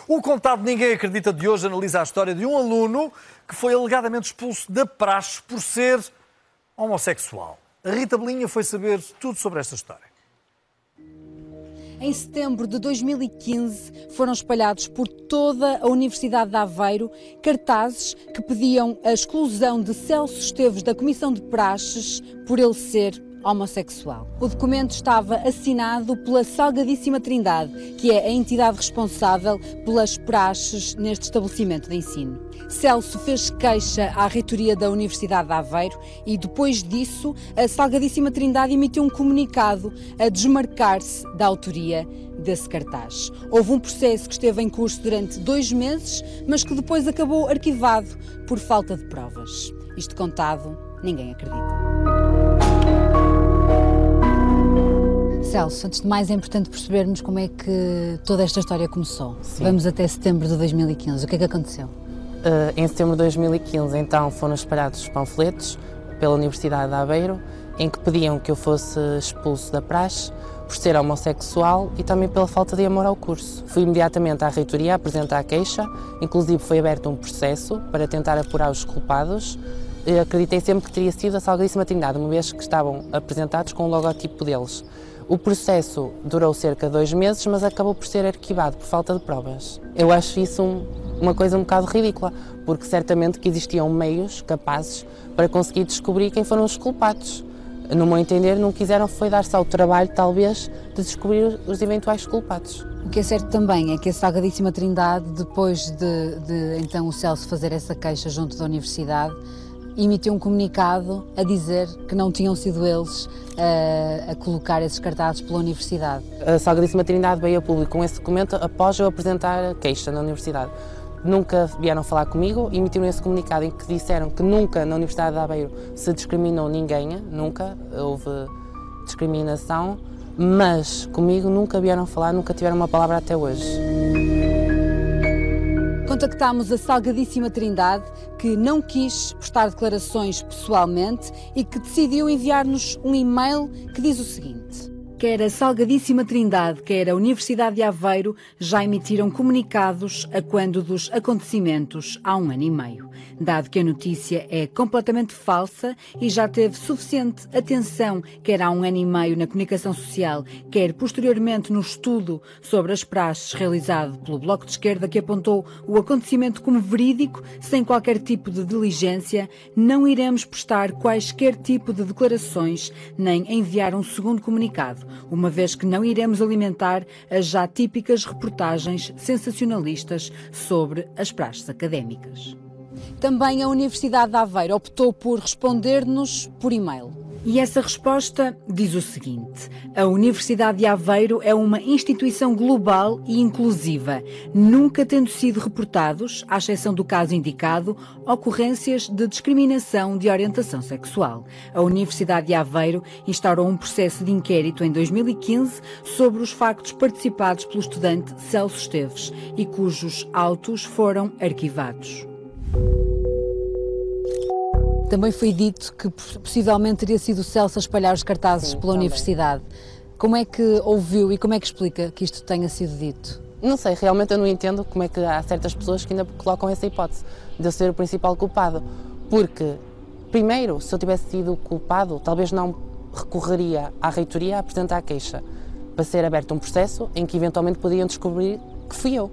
O Contado Ninguém Acredita de hoje analisa a história de um aluno que foi alegadamente expulso da praxe por ser homossexual. A Rita Belinha foi saber tudo sobre esta história. Em setembro de 2015, foram espalhados por toda a Universidade de Aveiro cartazes que pediam a exclusão de Celso Esteves da Comissão de Praxes por ele ser homossexual. O documento estava assinado pela Salgadíssima Trindade, que é a entidade responsável pelas praxes neste estabelecimento de ensino. Celso fez queixa à reitoria da Universidade de Aveiro e, depois disso, a Salgadíssima Trindade emitiu um comunicado a desmarcar-se da autoria desse cartaz. Houve um processo que esteve em curso durante 2 meses, mas que depois acabou arquivado por falta de provas. Isto contado, ninguém acredita. Celso, antes de mais é importante percebermos como é que toda esta história começou. Sim. Vamos até setembro de 2015. O que é que aconteceu? Em setembro de 2015, então, foram espalhados panfletos pela Universidade de Aveiro em que pediam que eu fosse expulso da praxe por ser homossexual e também pela falta de amor ao curso. Fui imediatamente à reitoria a apresentar a queixa, inclusive foi aberto um processo para tentar apurar os culpados. Acreditei sempre que teria sido a Salgadíssima Trindade, uma vez que estavam apresentados com o logotipo deles. O processo durou cerca de 2 meses, mas acabou por ser arquivado por falta de provas. Eu acho isso uma coisa um bocado ridícula, porque certamente que existiam meios capazes para conseguir descobrir quem foram os culpados. No meu entender, não quiseram foi dar-se ao trabalho, talvez, de descobrir os eventuais culpados. O que é certo também é que a Salgadíssima Trindade, depois de então o Celso fazer essa queixa junto da Universidade, emitiu um comunicado a dizer que não tinham sido eles a colocar esses cartazes pela Universidade. A Salgadíssima Trindade veio a público com esse documento após eu apresentar a queixa na Universidade. Nunca vieram falar comigo e emitiram esse comunicado em que disseram que nunca na Universidade de Aveiro se discriminou ninguém, nunca houve discriminação, mas comigo nunca vieram falar, nunca tiveram uma palavra até hoje. Contactámos a Salgadíssima Trindade, que não quis prestar declarações pessoalmente e que decidiu enviar-nos um e-mail que diz o seguinte: quer a Salgadíssima Trindade, quer a Universidade de Aveiro já emitiram comunicados a quando dos acontecimentos há 1 ano e meio. Dado que a notícia é completamente falsa e já teve suficiente atenção, quer há 1 ano e meio na comunicação social, quer posteriormente no estudo sobre as praxes realizado pelo Bloco de Esquerda, que apontou o acontecimento como verídico, sem qualquer tipo de diligência, não iremos prestar quaisquer tipo de declarações, nem enviar um segundo comunicado, uma vez que não iremos alimentar as já típicas reportagens sensacionalistas sobre as praxes académicas. Também a Universidade de Aveiro optou por responder-nos por e-mail. E essa resposta diz o seguinte: a Universidade de Aveiro é uma instituição global e inclusiva, nunca tendo sido reportados, à exceção do caso indicado, ocorrências de discriminação de orientação sexual. A Universidade de Aveiro instaurou um processo de inquérito em 2015 sobre os factos participados pelo estudante Celso Esteves e cujos autos foram arquivados. Também foi dito que possivelmente teria sido o Celso a espalhar os cartazes pela Universidade. Como é que ouviu e como é que explica que isto tenha sido dito? Não sei, realmente eu não entendo como é que há certas pessoas que ainda colocam essa hipótese de eu ser o principal culpado. Porque, primeiro, se eu tivesse sido culpado, talvez não recorreria à reitoria a apresentar a queixa para ser aberto um processo em que eventualmente podiam descobrir que fui eu.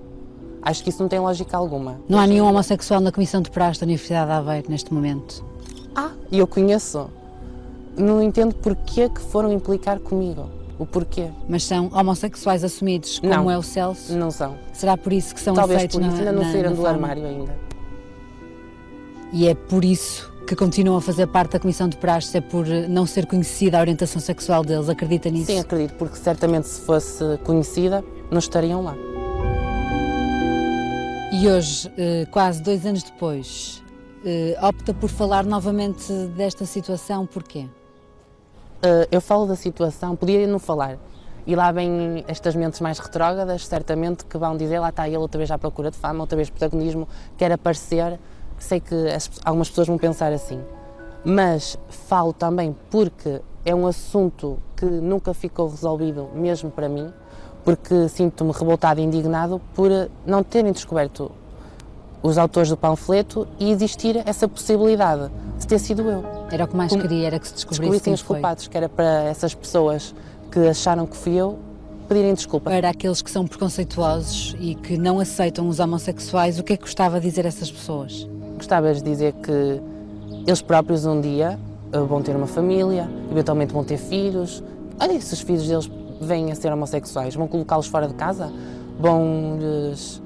Acho que isso não tem lógica alguma. Não há nenhum homossexual na Comissão de Praxe da Universidade de Aveiro neste momento? E eu conheço. Não entendo porquê que foram implicar comigo. O porquê. Mas são homossexuais assumidos, como não, é o Celso? Não são. Será por isso que são talvez aceitos por isso ainda não saíram do forma? armário ainda. E é por isso que continuam a fazer parte da Comissão de Praxes, é por não ser conhecida a orientação sexual deles? Acredita nisso? Sim, acredito, porque certamente se fosse conhecida, não estariam lá. E hoje, quase 2 anos depois, opta por falar novamente desta situação, porquê? Eu falo da situação, podia não falar. E lá vêm estas mentes mais retrógradas, certamente, que vão dizer, lá está ele outra vez à procura de fama, outra vez protagonismo, quer aparecer. Sei que algumas pessoas vão pensar assim. Mas falo também porque é um assunto que nunca ficou resolvido, mesmo para mim, porque sinto-me revoltado e indignado por não terem descoberto os autores do panfleto e existir essa possibilidade de ter sido eu. Era o que mais queria, era que se descobrissem os culpados, que era para essas pessoas que acharam que fui eu pedirem desculpa. Para aqueles que são preconceituosos e que não aceitam os homossexuais, o que é que gostava de dizer a essas pessoas? Gostava de dizer que eles próprios um dia vão ter uma família, eventualmente vão ter filhos. Olha, se os filhos deles vêm a ser homossexuais, vão colocá-los fora de casa? Vão-lhes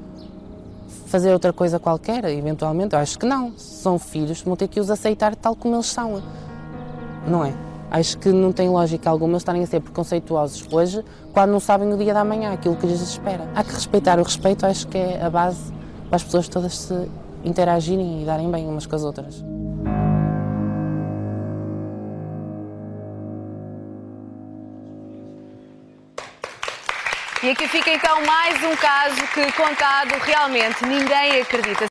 fazer outra coisa qualquer, eventualmente? Eu acho que não. São filhos, vão ter que os aceitar tal como eles são. Não é? Acho que não tem lógica alguma eles estarem a ser preconceituosos hoje quando não sabem o dia da manhã, aquilo que lhes espera. Há que respeitar o respeito, acho que é a base para as pessoas todas se interagirem e darem bem umas com as outras. E aqui fica então mais um caso que, contado, realmente ninguém acredita.